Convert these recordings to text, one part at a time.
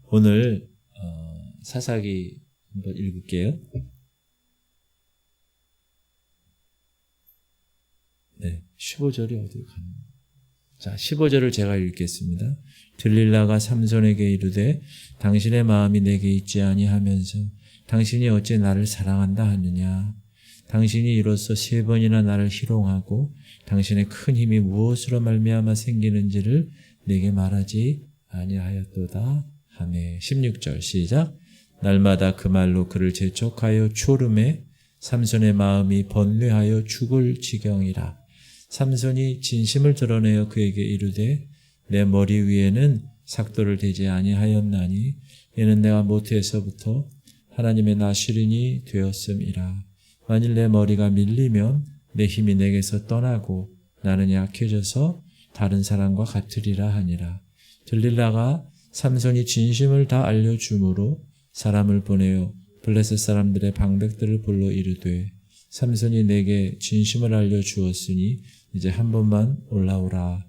오늘 사사기 한번 읽을게요. 네, 15절이 어디로 가는 거예요? 자, 15절을 제가 읽겠습니다. 들릴라가 삼손에게 이르되 당신의 마음이 내게 있지 아니하면서 당신이 어찌 나를 사랑한다 하느냐. 당신이 이로써 3번이나 나를 희롱하고 당신의 큰 힘이 무엇으로 말미암아 생기는지를 내게 말하지 아니하였도다 하매. 16절 시작. 날마다 그 말로 그를 재촉하여 초름해 삼손의 마음이 번뇌하여 죽을 지경이라. 삼손이 진심을 드러내어 그에게 이르되 내 머리 위에는 삭도를 대지 아니하였나니 이는 내가 모태에서부터 하나님의 나시린이 되었음이라. 만일 내 머리가 밀리면 내 힘이 내게서 떠나고 나는 약해져서 다른 사람과 같으리라 하니라. 들릴라가 삼손이 진심을 다 알려주므로 사람을 보내어 블레셋 사람들의 방백들을 불러 이르되 삼손이 내게 진심을 알려주었으니 이제 한 번만 올라오라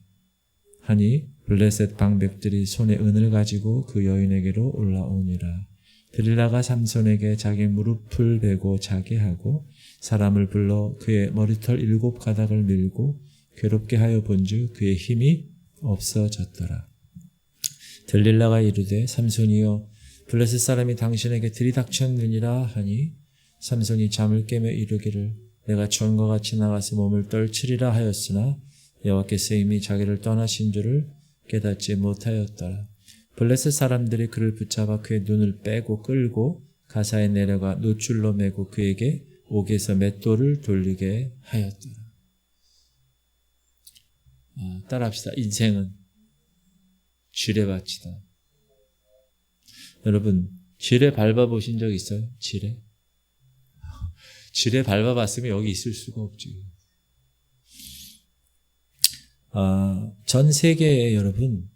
하니 블레셋 방백들이 손에 은을 가지고 그 여인에게로 올라오니라. 들릴라가 삼손에게 자기 무릎을 베고 자게 하고 사람을 불러 그의 머리털 7가닥을 밀고 괴롭게 하여 본즉 그의 힘이 없어졌더라. 들릴라가 이르되 삼손이여 블레셋 사람이 당신에게 들이닥쳤느니라 하니 삼손이 잠을 깨며 이르기를 내가 전과 같이 나가서 몸을 떨치리라 하였으나 여호와께서 이미 자기를 떠나신 줄을 깨닫지 못하였더라. 블레셋 사람들이 그를 붙잡아 그의 눈을 빼고 끌고 가사에 내려가 노줄로 매고 그에게 옥에서 맷돌을 돌리게 하였더라. 따라합시다. 인생은 지뢰밭이다. 여러분, 지뢰 밟아보신 적 있어요? 지뢰? 지뢰 밟아봤으면 여기 있을 수가 없지. 전 세계에 여러분,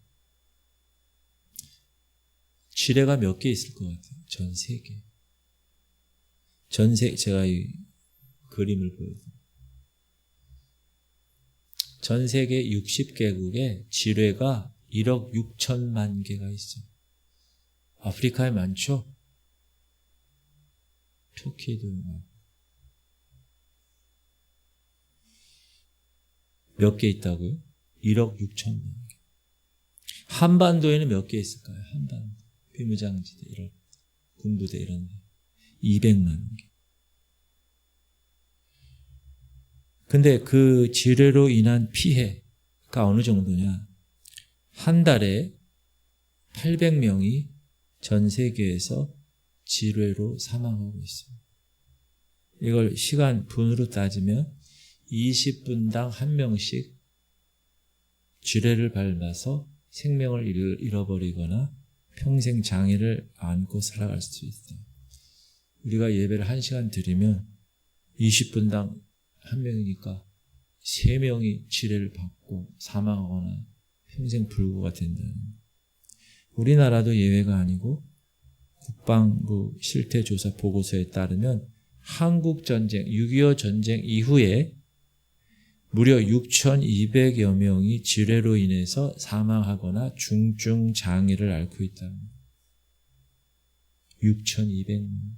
지뢰가 몇 개 있을 것 같아요? 전 세계. 제가 이 그림을 보여드릴게요. 전 세계 60개국에 지뢰가 1억 6천만 개가 있어요. 아프리카에 많죠? 터키에도 많고. 몇 개 있다고요? 1억 6천만 개. 한반도에는 몇 개 있을까요? 한반도. 비무장지대, 이런, 군부대 이런 데. 200만 개. 근데 그 지뢰로 인한 피해가 어느 정도냐? 한 달에 800명이 전 세계에서 지뢰로 사망하고 있어요. 이걸 시간 분으로 따지면 20분당 한 명씩 지뢰를 밟아서 생명을 잃어버리거나 평생 장애를 안고 살아갈 수 있어요. 우리가 예배를 1시간 드리면 20분당 한 명이니까 3명이 지뢰를 받고 사망하거나 평생 불구가 된다는 거예요. 우리나라도 예외가 아니고 국방부 실태조사 보고서에 따르면 한국전쟁, 6.25 전쟁 이후에 무려 6,200여 명이 지뢰로 인해서 사망하거나 중증 장애를 앓고 있답니다. 6,200명.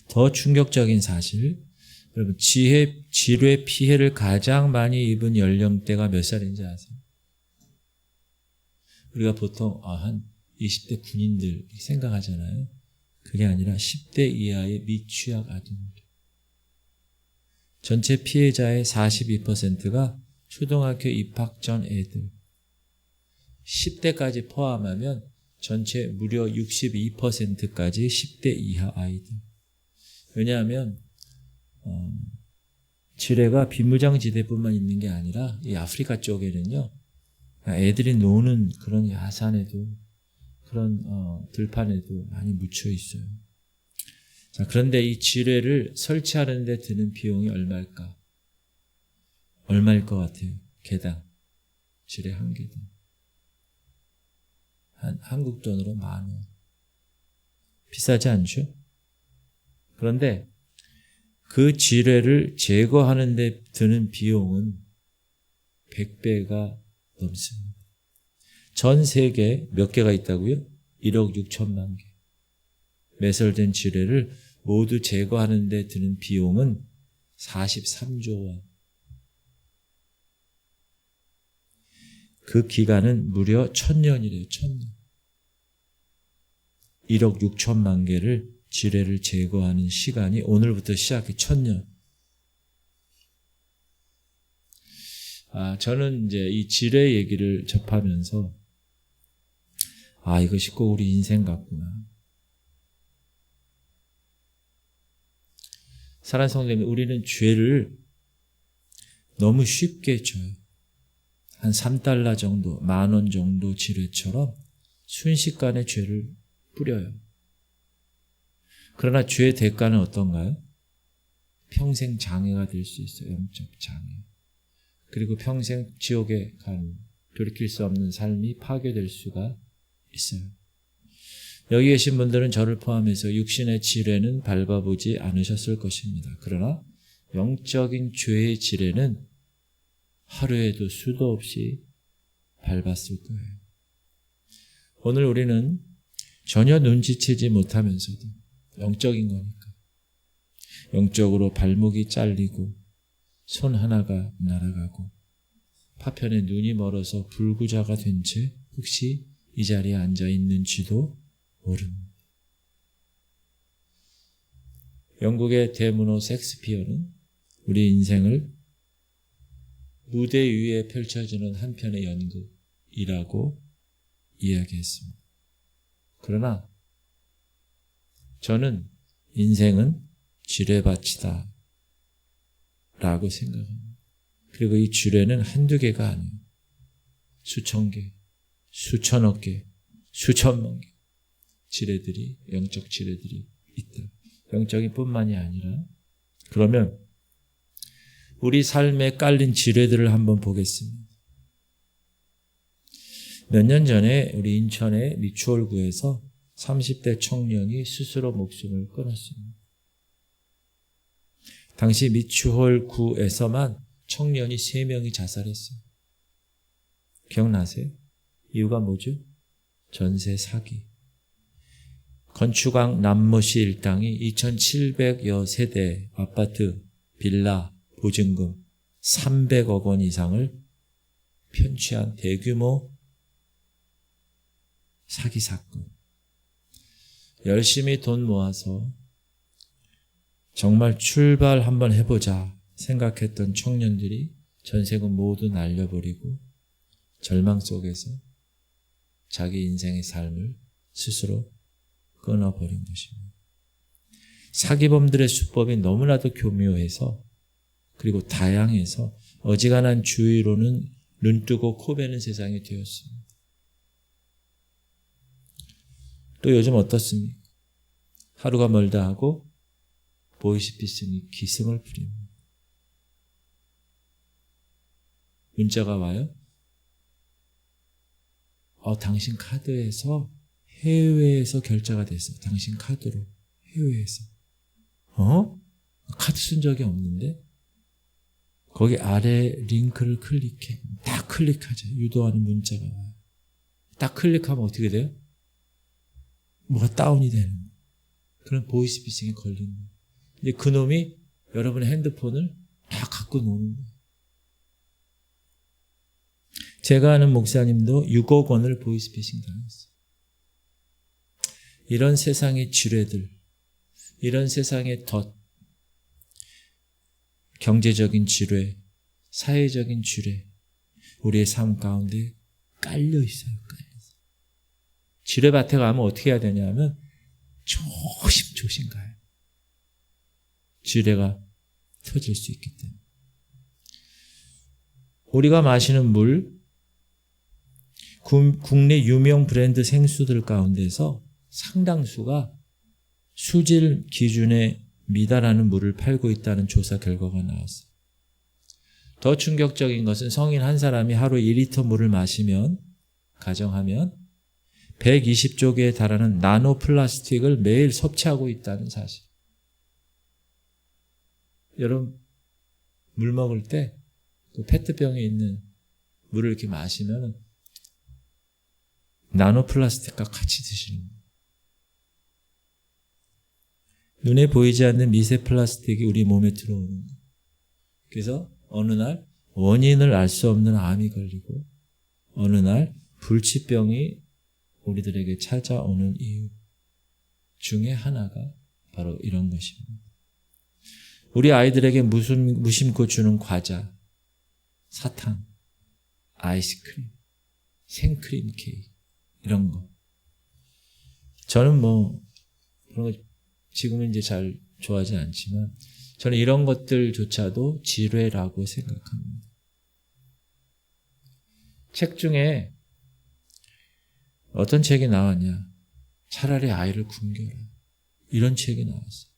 더 충격적인 사실, 여러분 지뢰 피해를 가장 많이 입은 연령대가 몇 살인지 아세요? 우리가 보통 한 20대 군인들 생각하잖아요. 그게 아니라 10대 이하의 미취학 아동들. 전체 피해자의 42%가 초등학교 입학 전 애들. 10대까지 포함하면 전체 무려 62%까지 10대 이하 아이들. 왜냐하면 지뢰가 비무장지대뿐만 있는 게 아니라 이 아프리카 쪽에는요. 애들이 노는 그런 야산에도 그런 들판에도 많이 묻혀 있어요. 자, 그런데 이 지뢰를 설치하는 데 드는 비용이 얼마일까? 얼마일 것 같아요? 개당. 지뢰 한 개당. 한국 돈으로 10,000원. 비싸지 않죠? 그런데 그 지뢰를 제거하는 데 드는 비용은 100배가 넘습니다. 전 세계 몇 개가 있다고요? 1억 6천만 개. 매설된 지뢰를 모두 제거하는 데 드는 비용은 43조 원. 그 기간은 무려 1000년이래요. 1000년. 1억 6천만 개를 지뢰를 제거하는 시간이 오늘부터 시작해 1000년. 저는 이제 이 지뢰 얘기를 접하면서 이것이 꼭 우리 인생 같구나. 사랑하는 성도님, 우리는 죄를 너무 쉽게 져요. 한 3달러 정도, 10,000원 정도 지뢰처럼 순식간에 죄를 뿌려요. 그러나 죄의 대가는 어떤가요? 평생 장애가 될 수 있어요. 영적 장애. 그리고 평생 지옥에 간 돌이킬 수 없는 삶이 파괴될 수가 있어요. 여기 계신 분들은 저를 포함해서 육신의 지뢰는 밟아보지 않으셨을 것입니다. 그러나 영적인 죄의 지뢰는 하루에도 수도 없이 밟았을 거예요. 오늘 우리는 전혀 눈치채지 못하면서도 영적인 거니까 영적으로 발목이 잘리고 손 하나가 날아가고 파편에 눈이 멀어서 불구자가 된 채 혹시 이 자리에 앉아 있는지도 모릅니다. 영국의 대문호 섹스피어는 우리 인생을 무대 위에 펼쳐지는 한 편의 연극이라고 이야기했습니다. 그러나 저는 인생은 지뢰밭이다 라고 생각합니다. 그리고 이 지뢰는 한두 개가 아니에요. 수천 개, 수천억 개, 수천만 개 지뢰들이, 영적 지뢰들이 있다. 영적인 뿐만이 아니라 그러면 우리 삶에 깔린 지뢰들을 한번 보겠습니다. 몇 년 전에 우리 인천의 미추홀구에서 30대 청년이 스스로 목숨을 끊었습니다. 당시 미추홀구에서만 청년이 3명이 자살했어요. 기억나세요? 이유가 뭐죠? 전세 사기. 건축왕 남모씨 일당이 2,700여 세대 아파트, 빌라, 보증금 300억 원 이상을 편취한 대규모 사기 사건. 열심히 돈 모아서 정말 출발 한번 해보자 생각했던 청년들이 전세금 모두 날려버리고 절망 속에서 자기 인생의 삶을 스스로 끊어버린 것입니다. 사기범들의 수법이 너무나도 교묘해서 그리고 다양해서 어지간한 주의로는 눈뜨고 코베는 세상이 되었습니다. 또 요즘 어떻습니까? 하루가 멀다 하고 보이스피싱이 기승을 부립니다. 문자가 와요. 당신 카드에서 해외에서 결제가 됐어. 당신 카드로 해외에서. 카드 쓴 적이 없는데? 거기 아래 링크를 클릭해. 딱 클릭하죠. 유도하는 문자가 와요. 딱 클릭하면 어떻게 돼요? 뭐가 다운이 되는 거예요. 그런 보이스피싱에 걸리는 거예요. 근데 그놈이 여러분의 핸드폰을 다 갖고 노는 거예요. 제가 아는 목사님도 6억 원을 보이스피싱 당했어요. 이런 세상의 지뢰들, 이런 세상의 덫, 경제적인 지뢰, 사회적인 지뢰, 우리의 삶 가운데 깔려 있어요. 지뢰밭에 가면 어떻게 해야 되냐면 조심조심 가요. 지뢰가 터질 수 있기 때문에. 우리가 마시는 물, 국내 유명 브랜드 생수들 가운데서 상당수가 수질 기준에 미달하는 물을 팔고 있다는 조사 결과가 나왔어요. 더 충격적인 것은 성인 한 사람이 하루 2리터 물을 마시면, 가정하면 120조 개에 달하는 나노 플라스틱을 매일 섭취하고 있다는 사실. 여러분, 물 먹을 때 그 페트병에 있는 물을 이렇게 마시면 나노 플라스틱과 같이 드시는 거예요. 눈에 보이지 않는 미세 플라스틱이 우리 몸에 들어오는 거예요. 그래서 어느 날 원인을 알 수 없는 암이 걸리고 어느 날 불치병이 우리들에게 찾아오는 이유 중에 하나가 바로 이런 것입니다. 우리 아이들에게 무심코 주는 과자, 사탕, 아이스크림, 생크림 케이크 이런 거. 저는 그런 거 지금은 이제 잘 좋아하지 않지만 저는 이런 것들조차도 지뢰라고 생각합니다. 책 중에 어떤 책이 나왔냐? 차라리 아이를 굶겨라. 이런 책이 나왔어요.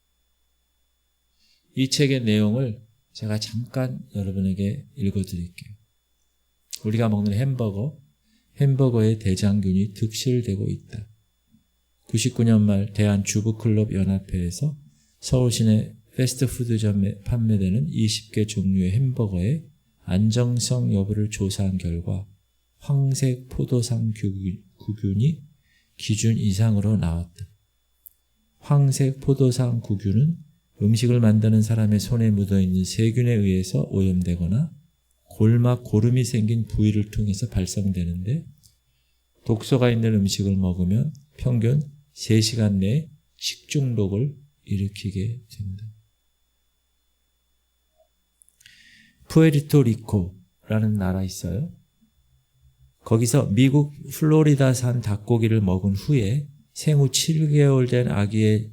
이 책의 내용을 제가 잠깐 여러분에게 읽어드릴게요. 우리가 먹는 햄버거에 대장균이 득실되고 있다. 99년 말 대한주부클럽연합회에서 서울시내 패스트푸드점에 판매되는 20개 종류의 햄버거의 안정성 여부를 조사한 결과 황색 포도상 구균이 기준 이상으로 나왔다. 황색 포도상 구균은 음식을 만드는 사람의 손에 묻어있는 세균에 의해서 오염되거나 골막 고름이 생긴 부위를 통해서 발생되는데 독소가 있는 음식을 먹으면 평균 3시간 내에 식중독을 일으키게 된다. 푸에르토리코라는 나라 있어요. 거기서 미국 플로리다산 닭고기를 먹은 후에 생후 7개월 된 아기의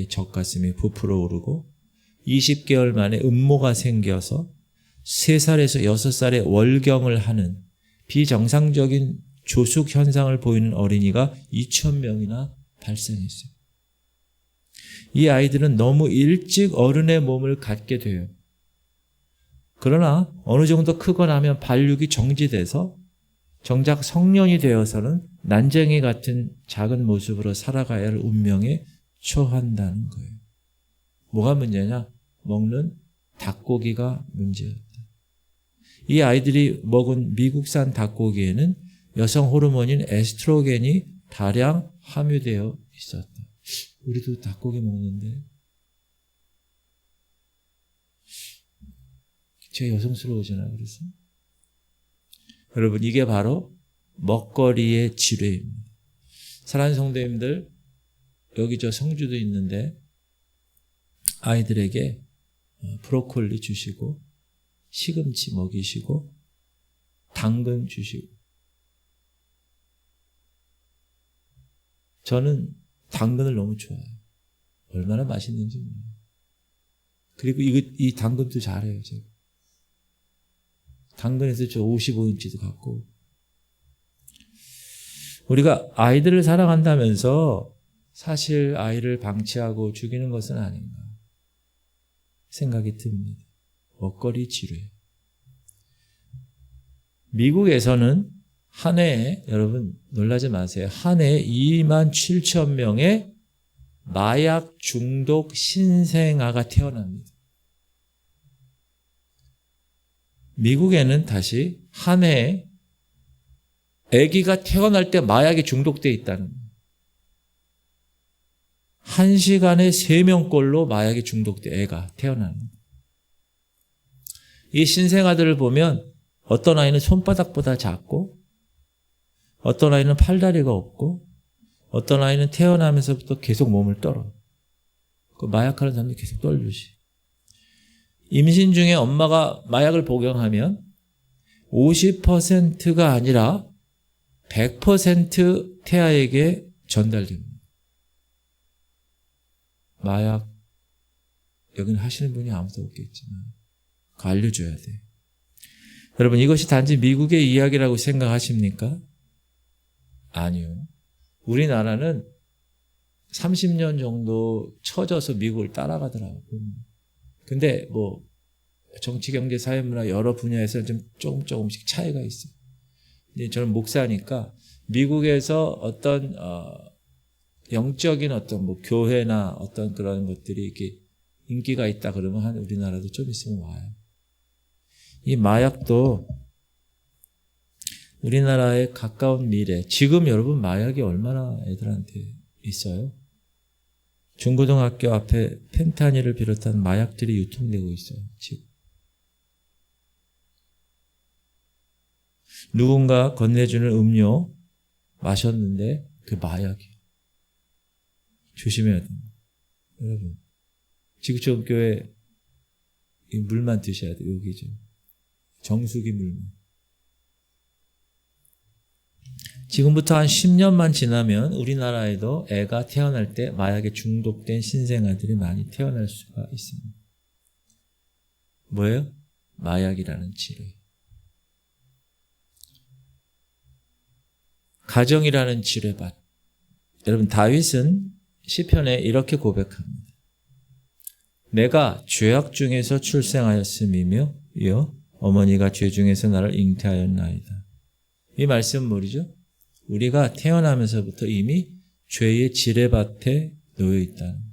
젖가슴이 부풀어 오르고 20개월 만에 음모가 생겨서 3살에서 6살에 월경을 하는 비정상적인 조숙 현상을 보이는 어린이가 2,000명이나 발생했어요. 이 아이들은 너무 일찍 어른의 몸을 갖게 돼요. 그러나 어느 정도 크거나 하면 발육이 정지돼서 정작 성년이 되어서는 난쟁이 같은 작은 모습으로 살아가야 할 운명에 처한다는 거예요. 뭐가 문제냐? 먹는 닭고기가 문제였다. 이 아이들이 먹은 미국산 닭고기에는 여성 호르몬인 에스트로겐이 다량 함유되어 있었다. 우리도 닭고기 먹는데 제가 여성스러워지나 그래서? 여러분 이게 바로 먹거리의 지뢰입니다. 사랑하는 성도님들 여기 저 성주도 있는데 아이들에게 브로콜리 주시고 시금치 먹이시고 당근 주시고 저는 당근을 너무 좋아해요. 얼마나 맛있는지 몰라요. 그리고 이 당근도 잘해요. 제가. 당근에서 저 55인치도 갖고 우리가 아이들을 사랑한다면서 사실 아이를 방치하고 죽이는 것은 아닌가 생각이 듭니다. 먹거리 지뢰. 미국에서는 한 해에 여러분 놀라지 마세요. 한 해에 27,000명의 마약 중독 신생아가 태어납니다. 미국에는 다시 한 해에 아기가 태어날 때 마약에 중독되어 있다는 거예요. 1시간에 3명꼴로 마약에 중독된 애가 태어나는 거예요. 이 신생아들을 보면 어떤 아이는 손바닥보다 작고 어떤 아이는 팔다리가 없고 어떤 아이는 태어나면서부터 계속 몸을 떨어요. 그 마약하는 사람들이 계속 떨듯이. 임신 중에 엄마가 마약을 복용하면 50%가 아니라 100% 태아에게 전달됩니다. 마약 여기는 하시는 분이 아무도 없겠지만 그거 알려줘야 돼. 여러분 이것이 단지 미국의 이야기라고 생각하십니까? 아니요. 우리나라는 30년 정도 처져서 미국을 따라가더라고요. 근데 정치, 경제, 사회, 문화 여러 분야에서 좀 조금씩 차이가 있어요. 근데 저는 목사니까 미국에서 어떤 영적인 어떤 교회나 어떤 그런 것들이 이렇게 인기가 있다 그러면 한 우리나라도 좀 있으면 와요. 이 마약도 우리나라의 가까운 미래, 지금 여러분 마약이 얼마나 애들한테 있어요? 중고등학교 앞에 펜타닐을 비롯한 마약들이 유통되고 있어요. 지금. 누군가 건네주는 음료 마셨는데 그 마약이에요. 조심해야 됩니다. 여러분, 지구촌교회 이 물만 드셔야 돼요. 여기 좀 정수기 물만. 지금부터 한 10년만 지나면 우리나라에도 애가 태어날 때 마약에 중독된 신생아들이 많이 태어날 수가 있습니다. 뭐예요? 마약이라는 치료. 가정이라는 치료받. 여러분, 다윗은 시편에 이렇게 고백합니다. 내가 죄악 중에서 출생하였음이며 어머니가 죄 중에서 나를 잉태하였나이다. 이 말씀은 뭐죠? 우리가 태어나면서부터 이미 죄의 지뢰밭에 놓여 있다는.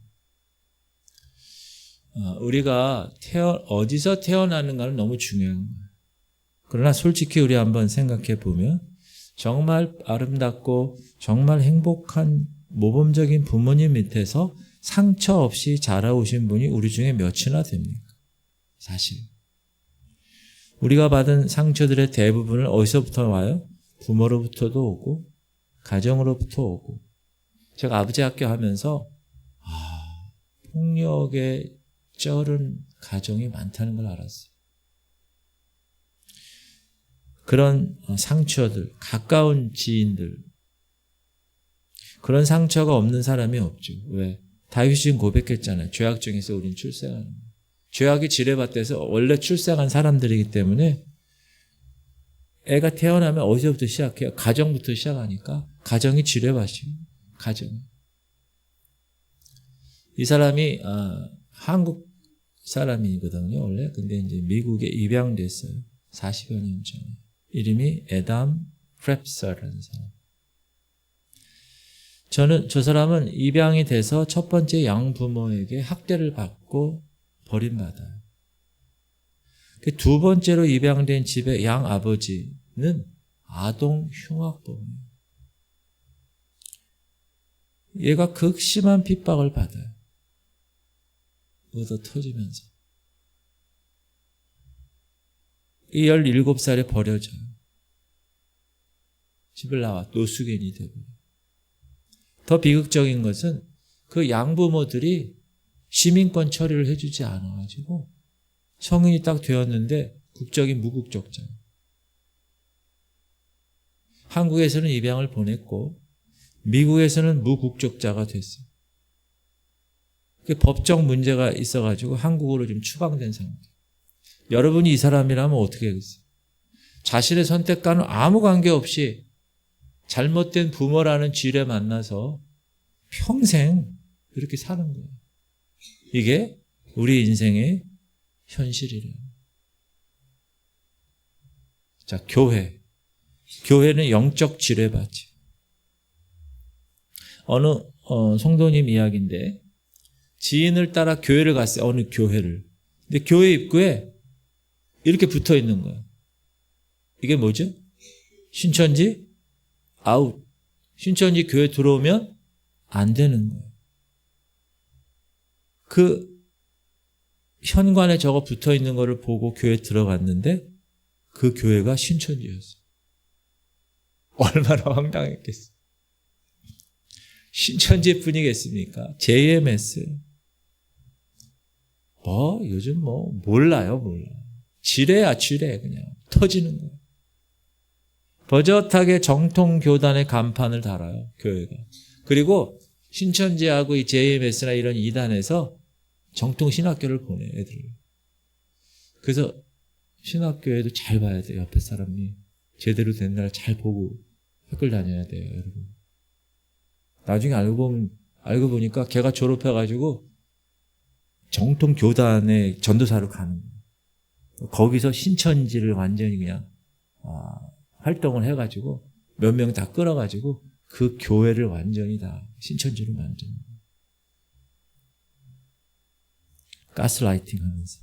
우리가 어디서 태어나는가는 너무 중요한 거예요. 그러나 솔직히 우리 한번 생각해 보면 정말 아름답고 정말 행복한 모범적인 부모님 밑에서 상처 없이 자라오신 분이 우리 중에 몇이나 됩니까? 사실. 우리가 받은 상처들의 대부분을 어디서부터 와요? 부모로부터도 오고 가정으로부터 오고. 제가 아버지 학교 하면서 폭력에 쩔은 가정이 많다는 걸 알았어요. 그런 상처들, 가까운 지인들, 그런 상처가 없는 사람이 없죠. 왜? 다윗이 지금 고백했잖아요. 죄악 중에서 우린 출생하는 거예요. 죄악이 지뢰밭에서 원래 출생한 사람들이기 때문에 애가 태어나면 어디서부터 시작해요? 가정부터 시작하니까 가정이 지뢰밭이에요. 가정이. 이 사람이 한국 사람이거든요. 원래. 근데 이제 미국에 입양됐어요. 40여 년 전에. 이름이 애담 프랩서라는 사람. 저 사람은 입양이 돼서 첫 번째 양부모에게 학대를 받고 버림받아요. 두 번째로 입양된 집의 양아버지는 아동 흉악범이에요. 얘가 극심한 핍박을 받아요. 얻어 터지면서. 이 17살에 버려져요. 집을 나와 노숙인이 되고. 더 비극적인 것은 그 양부모들이 시민권 처리를 해주지 않아가지고 성인이 딱 되었는데 국적이 무국적자예요. 한국에서는 입양을 보냈고 미국에서는 무국적자가 됐어요. 법적 문제가 있어가지고 한국으로 좀 추방된 상태. 여러분이 이 사람이라면 어떻게 하겠어요? 자신의 선택과는 아무 관계없이 잘못된 부모라는 쥐를 만나서 평생 그렇게 사는 거예요. 이게 우리 인생의 현실이래요. 자, 교회. 교회는 영적 지뢰밭이에요. 어느 성도님 이야기인데 지인을 따라 교회를 갔어요. 어느 교회를. 근데 교회 입구에 이렇게 붙어 있는 거예요. 이게 뭐죠? 신천지 아웃. 신천지 교회 들어오면 안 되는 거예요. 그 현관에 저거 붙어 있는 거를 보고 교회 들어갔는데 그 교회가 신천지였어요. 얼마나 황당했겠어요. 신천지 뿐이겠습니까? JMS. 요즘 몰라요. 지뢰야, 지뢰. 그냥 터지는 거예요. 버젓하게 정통교단의 간판을 달아요, 교회가. 그리고 신천지하고 이 JMS나 이런 이단에서 정통신학교를 보내, 애들을. 그래서 신학교에도 잘 봐야 돼요, 옆에 사람이. 제대로 된 날 잘 보고 학교를 다녀야 돼요, 여러분. 나중에 알고 보니까 걔가 졸업해가지고 정통교단의 전도사로 가는 거예요. 거기서 신천지를 완전히 그냥, 활동을 해가지고 몇 명 다 끌어가지고 그 교회를 완전히 다 신천지로 만드는 거예요. 가스라이팅 하면서.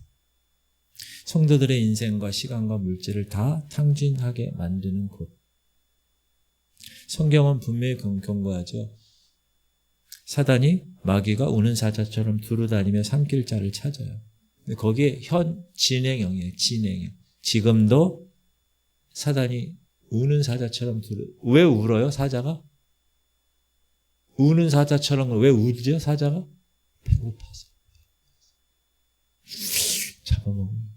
성도들의 인생과 시간과 물질을 다 탕진하게 만드는 곳. 성경은 분명히 경고하죠. 사단이 마귀가 우는 사자처럼 두루다니며 삼킬 자를 찾아요. 근데 거기에 현 진행형이에요. 진행형. 지금도 사단이 우는 사자처럼 왜 울어요? 사자가? 우는 사자처럼 왜 울죠? 사자가? 배고파서. 잡아먹는.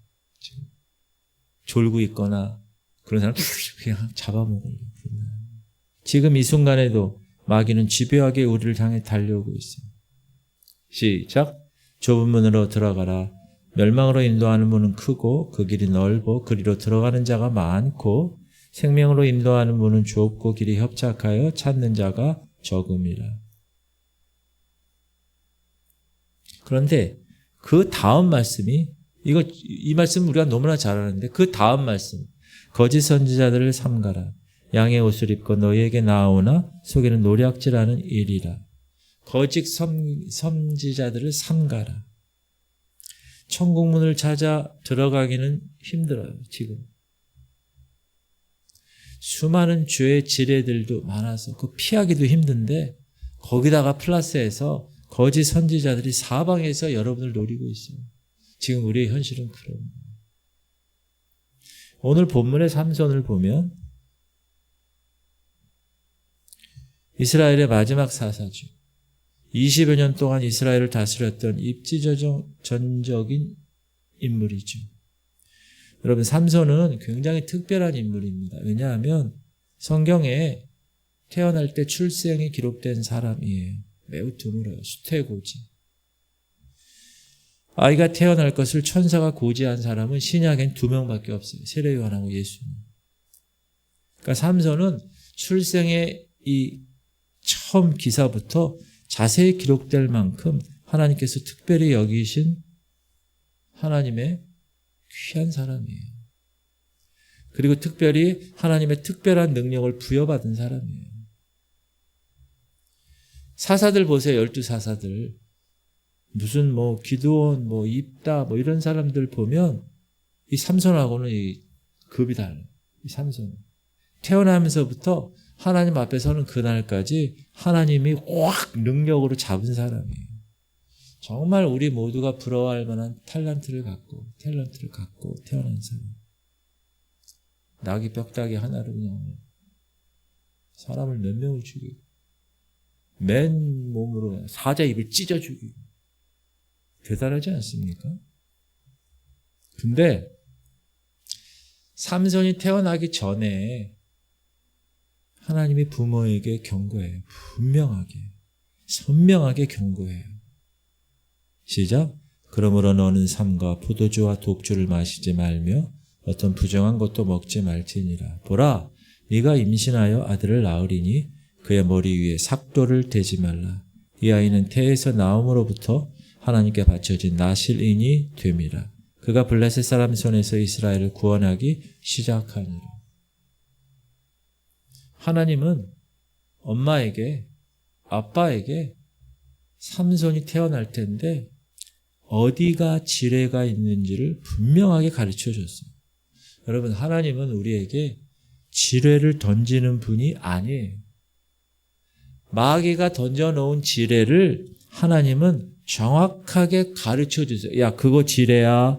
졸고 있거나 그런 사람 그냥 잡아먹으려고. 지금 이 순간에도 마귀는 집요하게 우리를 향해 달려오고 있어요. 시작. 좁은 문으로 들어가라. 멸망으로 인도하는 문은 크고 그 길이 넓고 그리로 들어가는 자가 많고 생명으로 인도하는 문은 좁고 길이 협착하여 찾는 자가 적음이라. 그런데 그 다음 말씀이 이 말씀 우리가 너무나 잘 아는데 그 다음 말씀 거짓 선지자들을 삼가라. 양의 옷을 입고 너희에게 나오나 속에는 노략질하는 일이라. 거짓 선지자들을 삼가라. 천국문을 찾아 들어가기는 힘들어요. 지금 수많은 죄의 지뢰들도 많아서 그 피하기도 힘든데 거기다가 플러스해서 거짓 선지자들이 사방에서 여러분을 노리고 있어요. 지금 우리의 현실은 그런 거예요. 오늘 본문의 삼손을 보면 이스라엘의 마지막 사사죠. 20여 년 동안 이스라엘을 다스렸던 입지전적인 인물이죠. 여러분, 삼손은 굉장히 특별한 인물입니다. 왜냐하면 성경에 태어날 때 출생이 기록된 사람이에요. 매우 드물어요. 수태고지. 아이가 태어날 것을 천사가 고지한 사람은 신약엔 2명밖에 없어요. 세례요한하고 예수님. 그러니까 삼손은 출생의 이 처음 기사부터 자세히 기록될 만큼 하나님께서 특별히 여기신 하나님의 귀한 사람이에요. 그리고 특별히 하나님의 특별한 능력을 부여받은 사람이에요. 사사들 보세요. 12사사들. 무슨 기드온, 입다, 이런 사람들 보면 이 삼손하고는 이 급이 달라요. 이 삼손. 태어나면서부터 하나님 앞에 서는 그날까지 하나님이 확 능력으로 잡은 사람이에요. 정말 우리 모두가 부러워할 만한 탤런트를 갖고 태어난 사람. 낙이 뼈다귀 하나로 그냥 사람을 몇 명을 죽이고 맨 몸으로 사자 입을 찢어 죽이고 대단하지 않습니까? 근데 삼손이 태어나기 전에 하나님이 부모에게 경고해요. 분명하게, 선명하게 경고해요. 시작. 그러므로 너는 삼가 포도주와 독주를 마시지 말며 어떤 부정한 것도 먹지 말지니라. 보라, 네가 임신하여 아들을 낳으리니 그의 머리 위에 삭도를 대지 말라. 이 아이는 태에서 나옴으로부터 하나님께 바쳐진 나실인이 됨이라. 그가 블레셋 사람 손에서 이스라엘을 구원하기 시작하니라. 하나님은 엄마에게, 아빠에게 삼손이 태어날 텐데 어디가 지뢰가 있는지를 분명하게 가르쳐 줬어요. 여러분, 하나님은 우리에게 지뢰를 던지는 분이 아니에요. 마귀가 던져놓은 지뢰를 하나님은 정확하게 가르쳐 주세요. 야, 그거 지뢰야.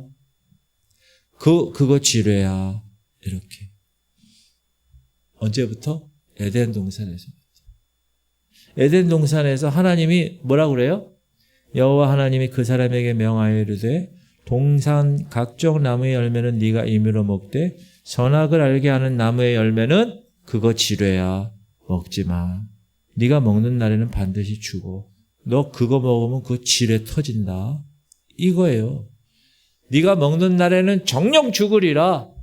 그거 지뢰야. 이렇게. 언제부터? 에덴 동산에서. 에덴 동산에서 하나님이 뭐라고 그래요? 여호와 하나님이 그 사람에게 명하여 이르되 동산 각종 나무의 열매는 네가 임의로 먹되 선악을 알게 하는 나무의 열매는 그거 지뢰야. 먹지 마. 네가 먹는 날에는 반드시 죽어. 너 그거 먹으면 그 지뢰 터진다. 이거예요. 네가 먹는 날에는 정령 죽으리라.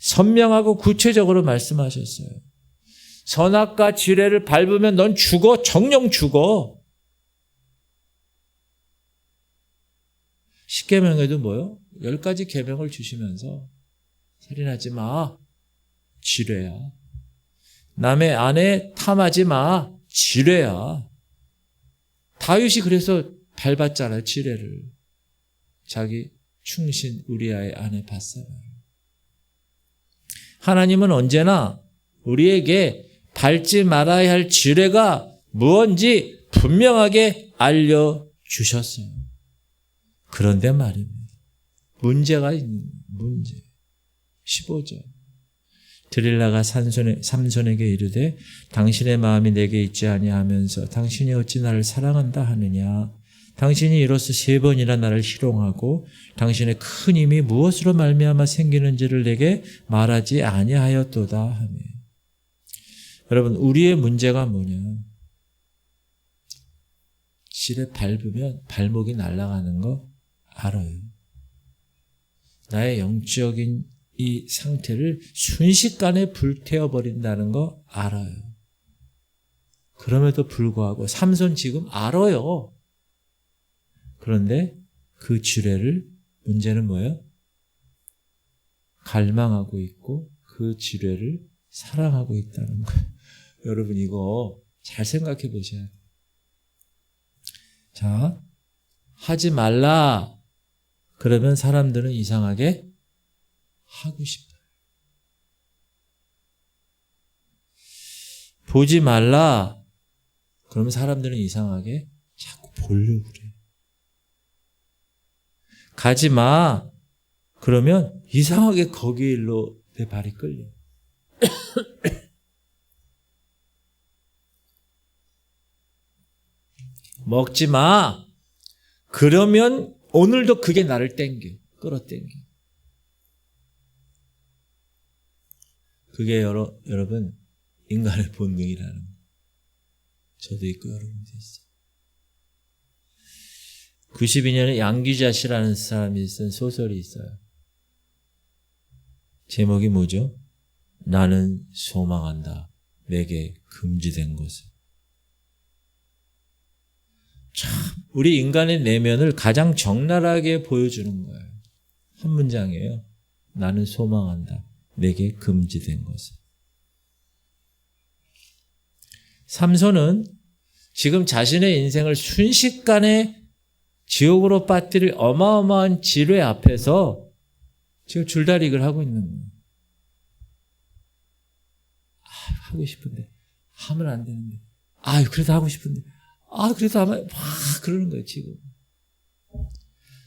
선명하고 구체적으로 말씀하셨어요. 선악과 지뢰를 밟으면 넌 죽어. 정령 죽어. 십계명에도 뭐요? 10가지 계명을 주시면서 살인하지 마. 지뢰야. 남의 아내 탐하지 마. 지뢰야. 다윗이 그래서 밟았잖아요. 지뢰를. 자기 충신 우리아의 아내 밧사바를. 하나님은 언제나 우리에게 밟지 말아야 할 지뢰가 무언지 분명하게 알려주셨어요. 그런데 말입니다. 문제가 있는 문제. 15절. 드릴라가 삼손에게 이르되 당신의 마음이 내게 있지 아니하면서 당신이 어찌 나를 사랑한다 하느냐. 당신이 이로써 3번이나 나를 희롱하고 당신의 큰 힘이 무엇으로 말미암아 생기는지를 내게 말하지 아니하였도다 하며. 여러분, 우리의 문제가 뭐냐. 지뢰 밟으면 발목이 날아가는 거 알아요. 나의 영적인 이 상태를 순식간에 불태워버린다는 거 알아요. 그럼에도 불구하고 삼손 지금 알아요. 그런데 그 지뢰를, 문제는 뭐예요? 갈망하고 있고 그 지뢰를 사랑하고 있다는 거예요. 여러분, 이거 잘 생각해 보셔야 돼요. 자, 하지 말라. 그러면 사람들은 이상하게 하고 싶어요. 보지 말라. 그러면 사람들은 이상하게 자꾸 보려고 그래요. 가지 마. 그러면 이상하게 거기 일로 내 발이 끌려. 먹지 마. 그러면 오늘도 그게 나를 땡겨. 끌어당겨. 그게 여러분 인간의 본능이라는 거. 저도 있고 여러분도 있어요. 92년에 양귀자시라는 사람이 쓴 소설이 있어요. 제목이 뭐죠? 나는 소망한다. 내게 금지된 것을. 참, 우리 인간의 내면을 가장 적나라하게 보여주는 거예요. 한 문장이에요. 나는 소망한다. 내게 금지된 것을. 삼손은 지금 자신의 인생을 순식간에 지옥으로 빠뜨릴 어마어마한 지뢰 앞에서 지금 줄다리기를 하고 있는 거예요. 하고 싶은데 하면 안 되는데 그래도 하고 싶은데 그래도 하면 막 그러는 거예요 지금.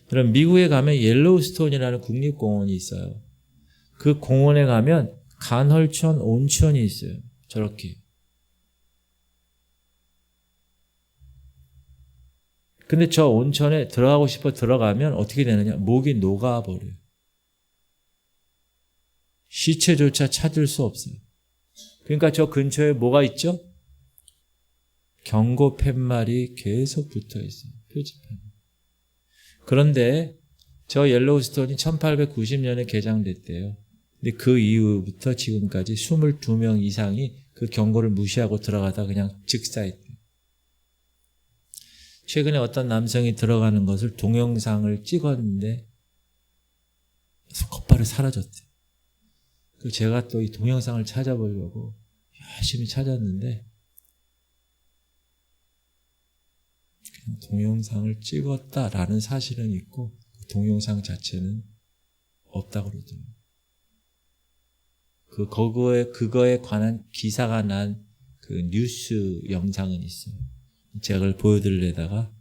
그럼 미국에 가면 옐로우스톤이라는 국립공원이 있어요. 그 공원에 가면 간헐천 온천이 있어요. 저렇게. 근데 저 온천에 들어가고 싶어 들어가면 어떻게 되느냐? 목이 녹아버려요. 시체조차 찾을 수 없어요. 그러니까 저 근처에 뭐가 있죠? 경고 팻말이 계속 붙어 있어요. 표지판. 그런데 저 옐로우스톤이 1890년에 개장됐대요. 근데 그 이후부터 지금까지 22명 이상이 그 경고를 무시하고 들어가다 그냥 즉사했대요. 최근에 어떤 남성이 들어가는 것을 동영상을 찍었는데 곧바로 사라졌대요. 제가 또 이 동영상을 찾아보려고 열심히 찾았는데 그냥 동영상을 찍었다라는 사실은 있고 동영상 자체는 없다고 그러더라고요. 그거에 관한 기사가 난 그 뉴스 영상은 있어요. 제가 그걸 보여드리려다가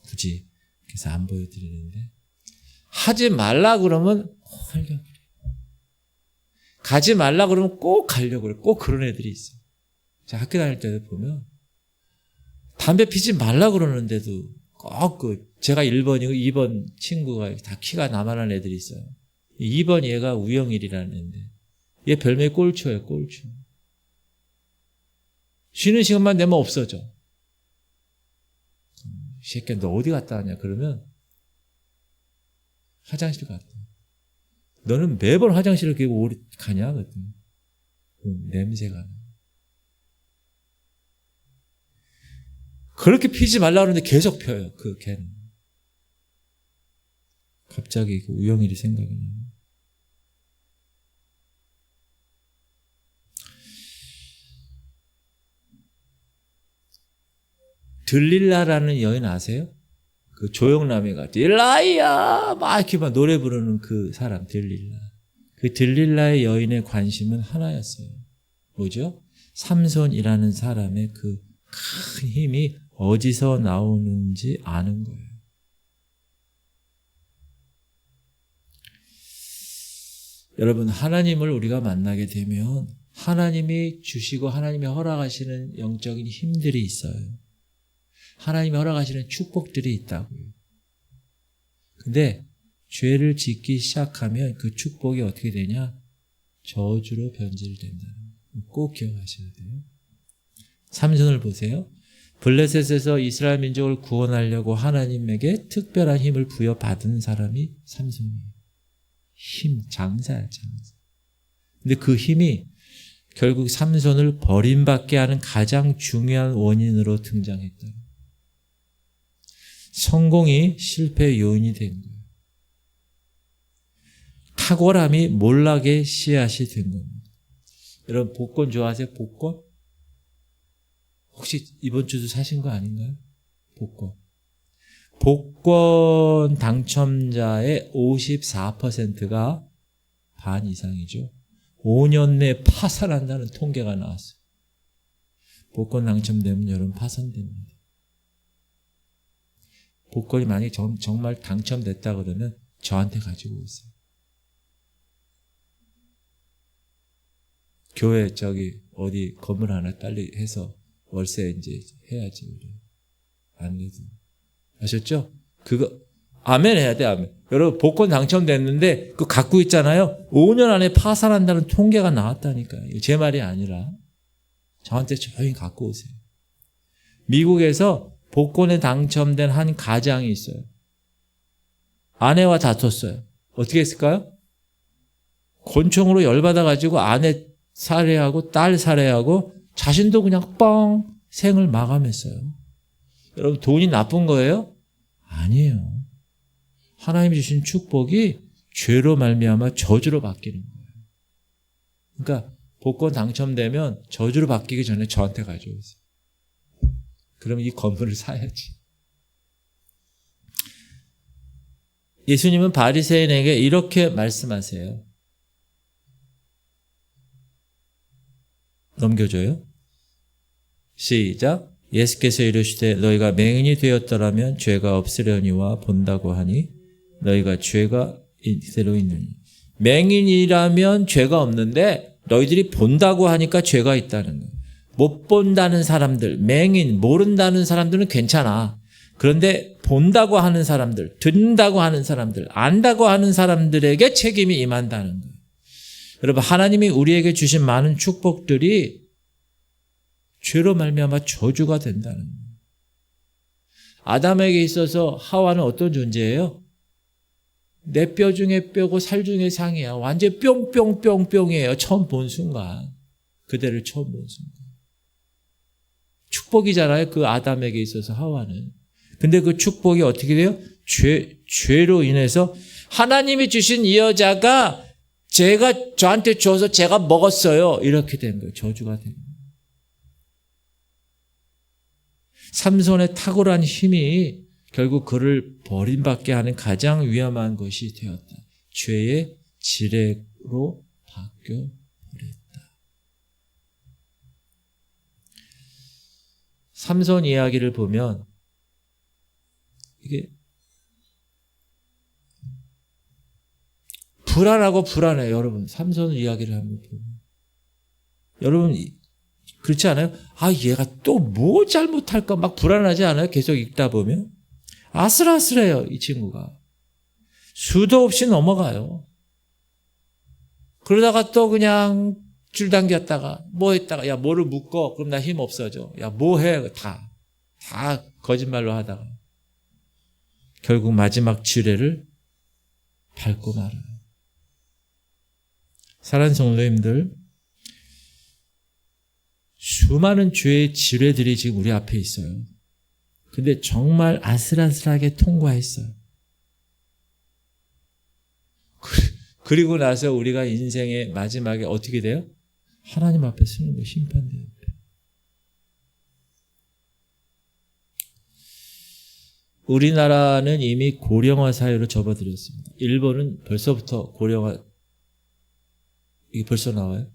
굳이 그래서 안 보여드리는데 하지 말라 그러면 하려고 그래요. 가지 말라 그러면 꼭 가려고 그래요. 꼭 그런 애들이 있어요. 제가 학교 다닐 때 보면 담배 피지 말라 그러는데도 꼭 제가 1번이고 2번 친구가 다 키가 나만한 애들이 있어요. 2번 얘가 우영일이라는 애인데 얘 별명이 꼴초예요. 꼴초. 쉬는 시간만 되면 없어져. 이 새끼야 너 어디 갔다 왔냐 그러면 화장실 갔다. 너는 매번 화장실을 그렇게 오래 가냐 그랬더니 냄새가 나. 그렇게 피지 말라 그러는데 계속 펴요. 그 걔는. 갑자기 그 우영일이 생각이 나요. 들릴라라는 여인 아세요? 그 조영남이가 딜라이야 막 이렇게 막 노래 부르는 그 사람 들릴라. 그 들릴라의 여인의 관심은 하나였어요. 뭐죠? 삼손이라는 사람의 그 큰 힘이 어디서 나오는지 아는 거예요. 여러분, 하나님을 우리가 만나게 되면 하나님이 주시고 하나님이 허락하시는 영적인 힘들이 있어요. 하나님이 허락하시는 축복들이 있다고요. 근데 죄를 짓기 시작하면 그 축복이 어떻게 되냐? 저주로 변질된다는 거 꼭 기억하셔야 돼요. 삼손을 보세요. 블레셋에서 이스라엘 민족을 구원하려고 하나님에게 특별한 힘을 부여받은 사람이 삼손이에요. 힘, 장사야, 장사. 근데 그 힘이 결국 삼손을 버림받게 하는 가장 중요한 원인으로 등장했다. 성공이 실패의 요인이 된 거예요. 탁월함이 몰락의 씨앗이 된 겁니다. 여러분, 복권 좋아하세요? 복권? 혹시 이번 주도 사신 거 아닌가요? 복권. 복권 당첨자의 54%가 반 이상이죠. 5년 내에 파산한다는 통계가 나왔어요. 복권 당첨되면 여러분 파산됩니다. 복권이 만약에 정말 당첨됐다 그러면 저한테 가지고 오세요. 교회 어디 건물 하나 빨리 해서 월세 이제 해야지. 안 돼도. 아셨죠? 그거 아멘 해야 돼, 아멘. 여러분, 복권 당첨됐는데 그거 갖고 있잖아요. 5년 안에 파산한다는 통계가 나왔다니까요. 제 말이 아니라 저한테 조용히 갖고 오세요. 미국에서 복권에 당첨된 한 가장이 있어요. 아내와 다퉜어요. 어떻게 했을까요? 권총으로 열받아가지고 아내 살해하고 딸 살해하고 자신도 그냥 뻥 생을 마감했어요. 여러분, 돈이 나쁜 거예요? 아니에요. 하나님이 주신 축복이 죄로 말미암아 저주로 바뀌는 거예요. 그러니까 복권 당첨되면 저주로 바뀌기 전에 저한테 가져오세요. 그러면 이 건물을 사야지. 예수님은 바리새인에게 이렇게 말씀하세요. 넘겨줘요. 시작. 예수께서 이르시되 너희가 맹인이 되었더라면 죄가 없으려니와 본다고 하니 너희가 죄가 이대로 있느니. 맹인이라면 죄가 없는데 너희들이 본다고 하니까 죄가 있다는 거예요. 못 본다는 사람들, 맹인, 모른다는 사람들은 괜찮아. 그런데 본다고 하는 사람들, 듣는다고 하는 사람들, 안다고 하는 사람들에게 책임이 임한다는 거예요. 여러분, 하나님이 우리에게 주신 많은 축복들이 죄로 말미암아 저주가 된다는 거예요. 아담에게 있어서 하와는 어떤 존재예요? 내 뼈 중에 뼈고 살 중에 상이야. 완전 뿅뿅뿅뿅이에요. 처음 본 순간. 그대를 처음 본 순간. 축복이잖아요. 그 아담에게 있어서 하와는. 근데 그 축복이 어떻게 돼요? 죄로 인해서 하나님이 주신 이 여자가 제가 저한테 줘서 제가 먹었어요. 이렇게 된 거예요. 저주가 된 거예요. 삼손의 탁월한 힘이 결국 그를 버림받게 하는 가장 위험한 것이 되었다. 죄의 지뢰로 바뀌어 버렸다. 삼손 이야기를 보면 이게 불안하고 불안해요. 여러분, 삼손 이야기를 한번 보면 여러분 그렇지 않아요? 아, 얘가 또 뭐 잘못할까 막 불안하지 않아요? 계속 읽다 보면 아슬아슬해요. 이 친구가 수도 없이 넘어가요. 그러다가 또 그냥 줄 당겼다가 뭐 했다가 야 뭐를 묶어 그럼 나 힘 없어져. 야 뭐 해 다 거짓말로 하다가 결국 마지막 지뢰를 밟고 말아요. 사랑하는 성도님들, 수많은 죄의 지뢰들이 지금 우리 앞에 있어요. 근데 정말 아슬아슬하게 통과했어요. 그리고 나서 우리가 인생의 마지막에 어떻게 돼요? 하나님 앞에 서는 거예요. 심판대 앞에. 우리나라는 이미 고령화 사회로 접어들었습니다. 일본은 벌써부터 고령화 이게 벌써 나와요?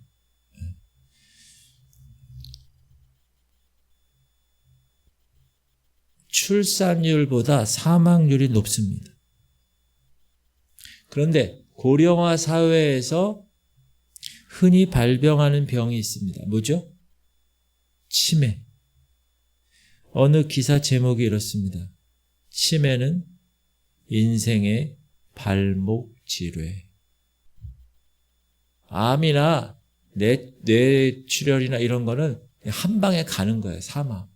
출산율보다 사망률이 높습니다. 그런데 고령화 사회에서 흔히 발병하는 병이 있습니다. 뭐죠? 치매. 어느 기사 제목이 이렇습니다. 치매는 인생의 발목지뢰. 암이나 뇌출혈이나 이런 거는 한 방에 가는 거예요. 사망.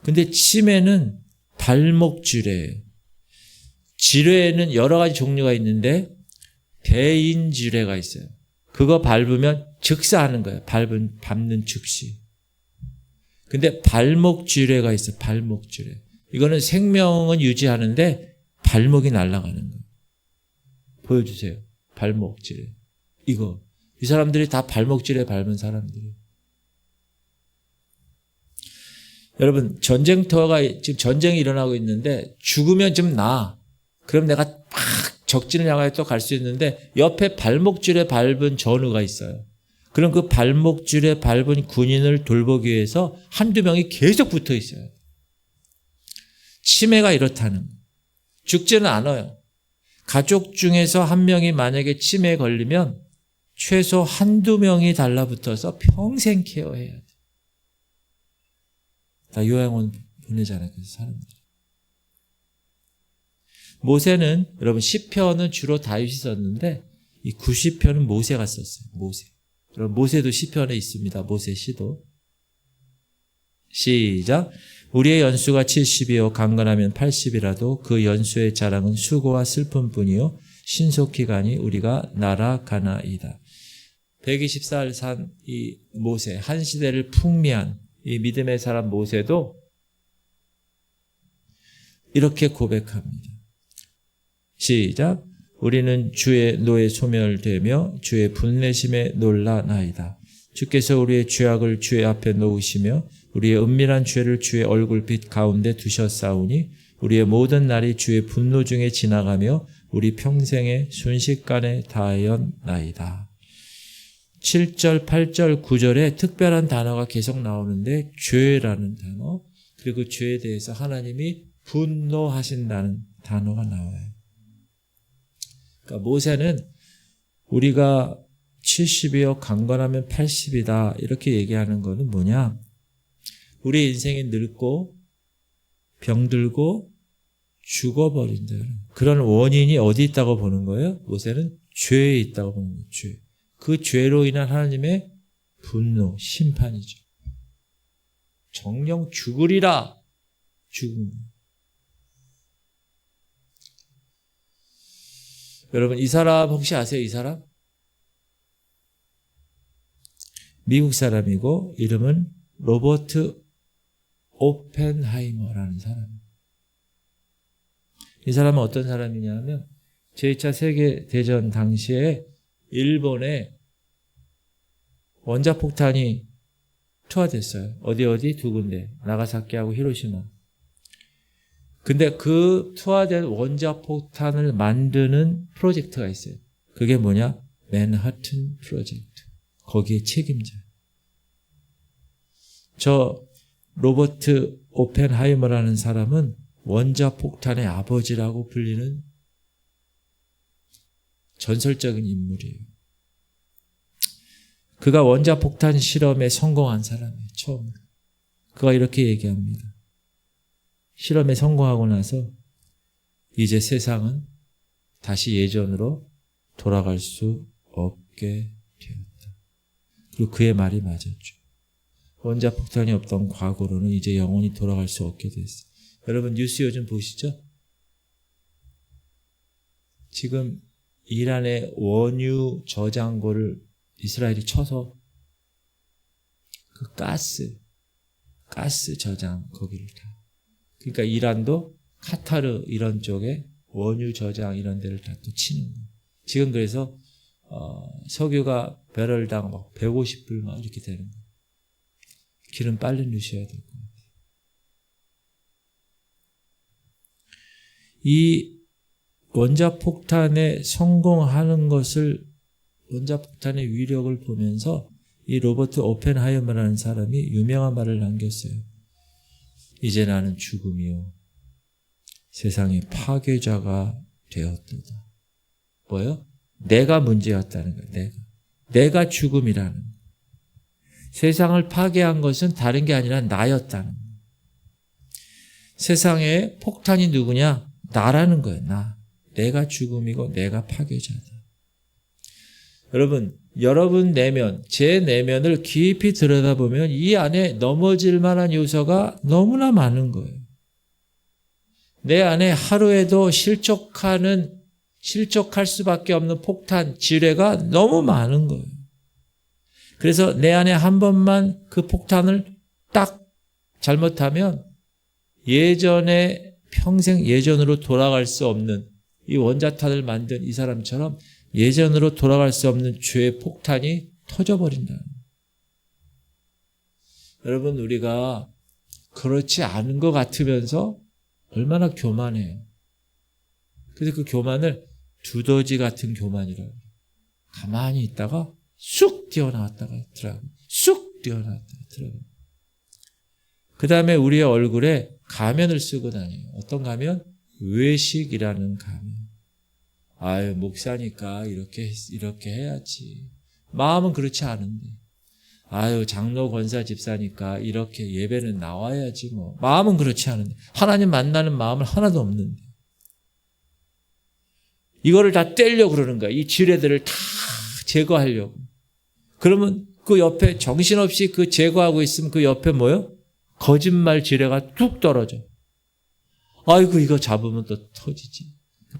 근데 치매는 발목지뢰예요. 지뢰에는 여러 가지 종류가 있는데 대인지뢰가 있어요. 그거 밟으면 즉사하는 거예요. 밟는 즉시. 근데 발목지뢰가 있어요. 발목지뢰. 이거는 생명은 유지하는데 발목이 날아가는 거예요. 보여주세요. 발목지뢰. 이거. 이 사람들이 다 발목지뢰 밟은 사람들이에요. 여러분, 지금 전쟁이 일어나고 있는데 죽으면 좀 나아. 그럼 내가 막 적진을 향하여 또 갈 수 있는데 옆에 발목줄에 밟은 전우가 있어요. 그럼 그 발목줄에 밟은 군인을 돌보기 위해서 한두 명이 계속 붙어 있어요. 치매가 이렇다는 거예요. 죽지는 않아요. 가족 중에서 한 명이 만약에 치매에 걸리면 최소 한두 명이 달라붙어서 평생 케어해야 돼요. 다 요양원 보내잖아요. 그래서 사람들이. 모세는 여러분 시편은 주로 다윗이 썼는데 이 90편은 모세가 썼어요. 모세. 여러분 모세도 시편에 있습니다. 모세 시도. 시작. 우리의 연수가 70이요 강건하면 80이라도 그 연수의 자랑은 수고와 슬픔뿐이요 신속히 가니 우리가 날아가나이다. 120살 산 이 모세, 한 시대를 풍미한 이 믿음의 사람 모세도 이렇게 고백합니다. 시작. 우리는 주의 노에 소멸되며 주의 분내심에 놀라나이다. 주께서 우리의 죄악을 주의 앞에 놓으시며 우리의 은밀한 죄를 주의 얼굴빛 가운데 두셨사오니 우리의 모든 날이 주의 분노 중에 지나가며 우리 평생에 순식간에 다하였나이다. 7절, 8절, 9절에 특별한 단어가 계속 나오는데 죄라는 단어, 그리고 죄에 대해서 하나님이 분노하신다는 단어가 나와요. 그러니까 모세는 우리가 70이요 강건하면 80이다 이렇게 얘기하는 거는 뭐냐? 우리 인생이 늙고 병들고 죽어버린다. 그런 원인이 어디 있다고 보는 거예요? 모세는 죄에 있다고 보는 거예요. 죄. 그 죄로 인한 하나님의 분노, 심판이죠. 정령 죽으리라. 죽음. 여러분 이 사람 혹시 아세요? 이 사람? 미국 사람이고 이름은 로버트 오펜하이머라는 사람. 이 사람은 어떤 사람이냐면 제2차 세계대전 당시에 일본에 원자폭탄이 투하됐어요. 어디 두 군데. 나가사키하고 히로시마. 근데 그 투하된 원자폭탄을 만드는 프로젝트가 있어요. 그게 뭐냐? 맨하튼 프로젝트. 거기에 책임자. 저 로버트 오펜하이머라는 사람은 원자폭탄의 아버지라고 불리는 전설적인 인물이에요. 그가 원자폭탄 실험에 성공한 사람이에요. 처음. 그가 이렇게 얘기합니다. 실험에 성공하고 나서 이제 세상은 다시 예전으로 돌아갈 수 없게 되었다. 그리고 그의 말이 맞았죠. 원자폭탄이 없던 과거로는 이제 영원히 돌아갈 수 없게 됐어요. 여러분 뉴스 요즘 보시죠? 지금 이란의 원유 저장고를 이스라엘이 쳐서 그 가스 저장 거기를 다. 그러니까 이란도 카타르 이런 쪽에 원유 저장 이런 데를 다 또 치는 거예요. 지금 그래서 석유가 배럴당 막 150불 막 이렇게 되는 거예요. 기름 빨리 넣으셔야 될 거예요. 이 원자폭탄에 성공하는 것을 원자폭탄의 위력을 보면서 이 로버트 오펜하이머라는 사람이 유명한 말을 남겼어요. 이제 나는 죽음이요 세상의 파괴자가 되었도다. 뭐요? 내가 문제였다는 거예요. 내가 죽음이라는 거예요. 세상을 파괴한 것은 다른 게 아니라 나였다는 거예요. 세상에 폭탄이 누구냐? 나라는 거예요. 내가 죽음이고 내가 파괴자다. 여러분 내면, 제 내면을 깊이 들여다보면 이 안에 넘어질 만한 요소가 너무나 많은 거예요. 내 안에 하루에도 실족할 수밖에 없는 폭탄, 지뢰가 너무 많은 거예요. 그래서 내 안에 한 번만 그 폭탄을 딱 잘못하면 평생 예전으로 돌아갈 수 없는 이 원자탄을 만든 이 사람처럼 예전으로 돌아갈 수 없는 죄의 폭탄이 터져버린다. 여러분, 우리가 그렇지 않은 것 같으면서 얼마나 교만해요. 그래서 그 교만을 두더지 같은 교만이라고. 가만히 있다가 쑥 뛰어나왔다가 들어가고, 쑥 뛰어나왔다가 들어가고. 그 다음에 우리의 얼굴에 가면을 쓰고 다녀요. 어떤 가면? 외식이라는 가면. 아유, 목사니까 이렇게 해야지. 마음은 그렇지 않은데. 아유, 장로 권사 집사니까 이렇게 예배는 나와야지 뭐. 마음은 그렇지 않은데. 하나님 만나는 마음은 하나도 없는데. 이거를 다 떼려고 그러는 거야. 이 지뢰들을 다 제거하려고. 그러면 그 옆에 정신없이 그 제거하고 있으면 그 옆에 뭐요? 거짓말 지뢰가 뚝 떨어져. 아이고, 이거 잡으면 또 터지지.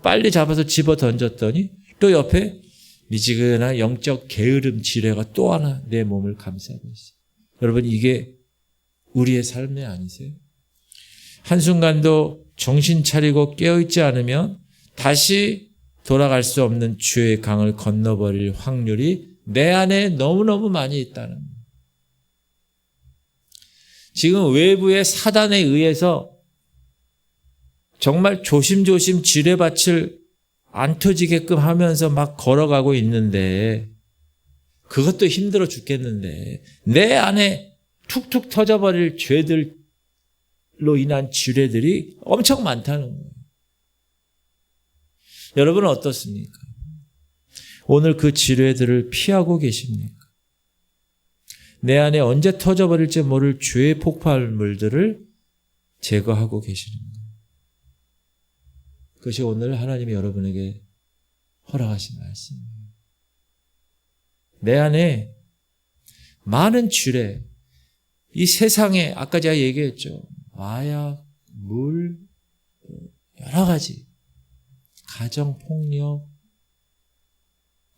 빨리 잡아서 집어 던졌더니 또 옆에 미지근한 영적 게으름 지뢰가 또 하나 내 몸을 감싸고 있어요. 여러분, 이게 우리의 삶이 아니세요? 한순간도 정신 차리고 깨어있지 않으면 다시 돌아갈 수 없는 죄의 강을 건너버릴 확률이 내 안에 너무너무 많이 있다는 거예요. 지금 외부의 사단에 의해서 정말 조심조심 지뢰밭을 안 터지게끔 하면서 막 걸어가고 있는데 그것도 힘들어 죽겠는데 내 안에 툭툭 터져버릴 죄들로 인한 지뢰들이 엄청 많다는 거예요. 여러분은 어떻습니까? 오늘 그 지뢰들을 피하고 계십니까? 내 안에 언제 터져버릴지 모를 죄의 폭발물들을 제거하고 계시는 거예요. 그것이 오늘 하나님이 여러분에게 허락하신 말씀이에요. 내 안에 많은 지뢰, 이 세상에 아까 제가 얘기했죠. 마약, 물, 여러 가지, 가정폭력,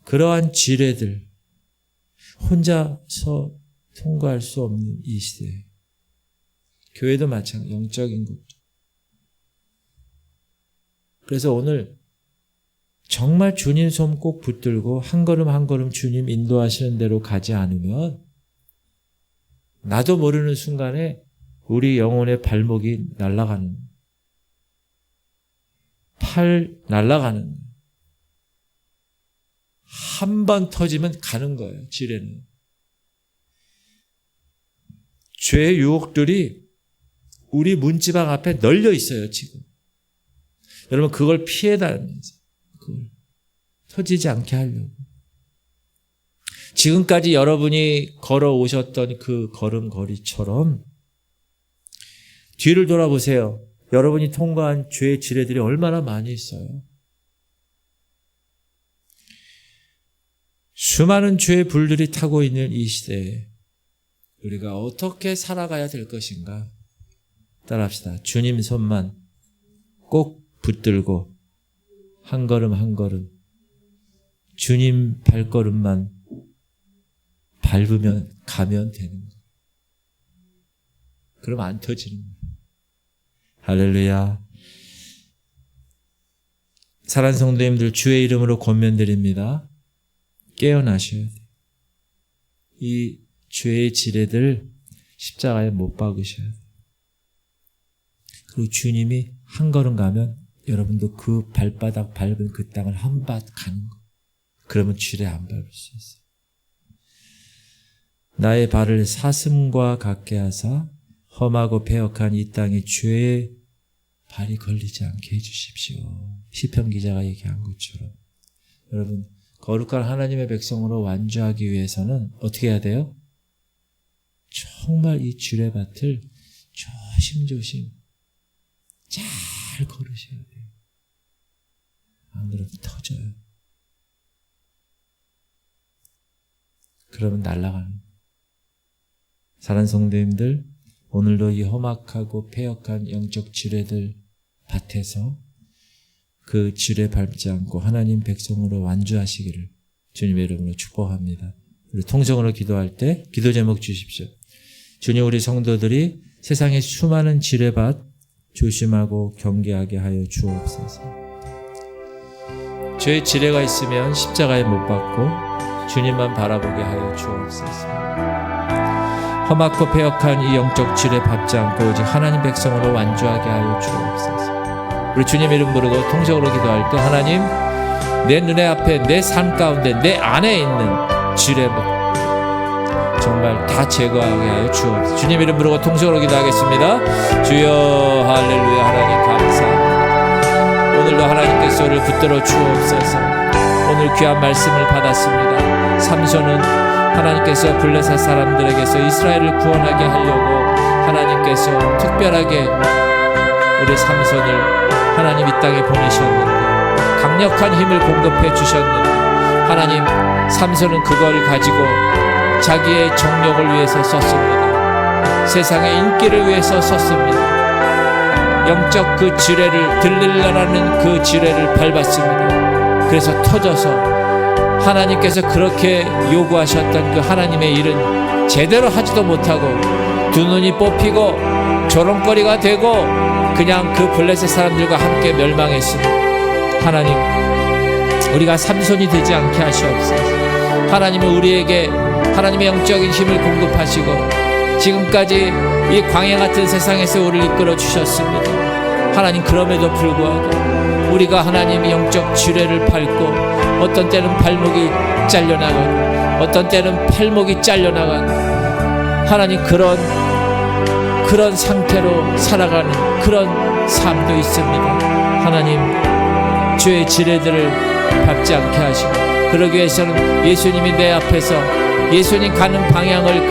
그러한 지뢰들 혼자서 통과할 수 없는 이 시대에 교회도 마찬가지, 영적인 것. 그래서 오늘 정말 주님 손 꼭 붙들고 한 걸음 한 걸음 주님 인도하시는 대로 가지 않으면 나도 모르는 순간에 우리 영혼의 발목이 날아가는, 팔 날아가는, 한 번 터지면 가는 거예요. 지뢰는. 죄의 유혹들이 우리 문지방 앞에 널려 있어요, 지금. 여러분, 그걸 피해다니면서 그걸 터지지 않게 하려고. 지금까지 여러분이 걸어오셨던 그 걸음걸이처럼 뒤를 돌아보세요. 여러분이 통과한 죄의 지뢰들이 얼마나 많이 있어요. 수많은 죄의 불들이 타고 있는 이 시대에 우리가 어떻게 살아가야 될 것인가? 따라합시다. 주님 손만 꼭 붙들고 한 걸음 한 걸음 주님 발걸음만 밟으면 가면 되는 거예요. 그럼 안 터지는 거예요. 할렐루야. 사랑하는 성도님들, 주의 이름으로 권면드립니다. 깨어나셔야 돼요. 이 죄의 지뢰들 십자가에 못 박으셔야 돼요. 그리고 주님이 한 걸음 가면 여러분도 그 발바닥 밟은 그 땅을 한 발 가는 거예요. 그러면 지뢰 안 밟을 수 있어요. 나의 발을 사슴과 같게 하사 험하고 패역한 이 땅에 죄의 발이 걸리지 않게 해주십시오. 시편 기자가 얘기한 것처럼. 여러분, 거룩한 하나님의 백성으로 완주하기 위해서는 어떻게 해야 돼요? 정말 이 지뢰밭을 조심조심 잘 걸으셔야 돼요. 안 그러면 터져요. 그러면 날아가는 거예요. 사랑하는 성도님들, 오늘도 이 험악하고 패역한 영적 지뢰들 밭에서 그 지뢰 밟지 않고 하나님 백성으로 완주하시기를 주님의 이름으로 축복합니다. 우리 통성으로 기도할 때 기도 제목 주십시오. 주님, 우리 성도들이 세상의 수많은 지뢰밭 조심하고 경계하게 하여 주옵소서. 죄의 지뢰가 있으면 십자가에 못 박고 주님만 바라보게 하여 주옵소서. 험악고 패역한 이 영적 지뢰 밟지 않고 오직 하나님 백성으로 완주하게 하여 주옵소서. 우리 주님 이름 부르고 통성으로 기도할 때 하나님, 내 눈에 앞에 내 삶 가운데 내 안에 있는 지뢰 정말 다 제거하게 하여 주옵소서. 주님 이름 부르고 통성으로 기도하겠습니다. 주여 할렐루야. 하나님 감사합니다. 오늘도 하나님께서 우리를 붙들어 주옵소서. 오늘 귀한 말씀을 받았습니다. 삼손은 하나님께서 블레셋 사람들에게서 이스라엘을 구원하게 하려고 하나님께서 특별하게 우리 삼손을 하나님 이 땅에 보내셨는데 강력한 힘을 공급해 주셨는데 하나님, 삼손은 그걸 가지고 자기의 정욕을 위해서 썼습니다. 세상의 인기를 위해서 썼습니다. 영적 그 지뢰를, 들릴라라는 그 지뢰를 밟았습니다. 그래서 터져서 하나님께서 그렇게 요구하셨던 그 하나님의 일은 제대로 하지도 못하고 두 눈이 뽑히고 조롱거리가 되고 그냥 그 블레셋 사람들과 함께 멸망했습니다. 하나님, 우리가 삼손이 되지 않게 하시옵소서. 하나님은 우리에게 하나님의 영적인 힘을 공급하시고 지금까지 이 광야 같은 세상에서 우리를 이끌어 주셨습니다. 하나님, 그럼에도 불구하고 우리가 하나님의 영적 지뢰를 밟고 어떤 때는 발목이 잘려나가고 어떤 때는 팔목이 잘려나가고 하나님, 그런 상태로 살아가는 그런 삶도 있습니다. 하나님, 죄의 지뢰들을 밟지 않게 하시고 그러기 위해서는 예수님이 내 앞에서 예수님 가는 방향을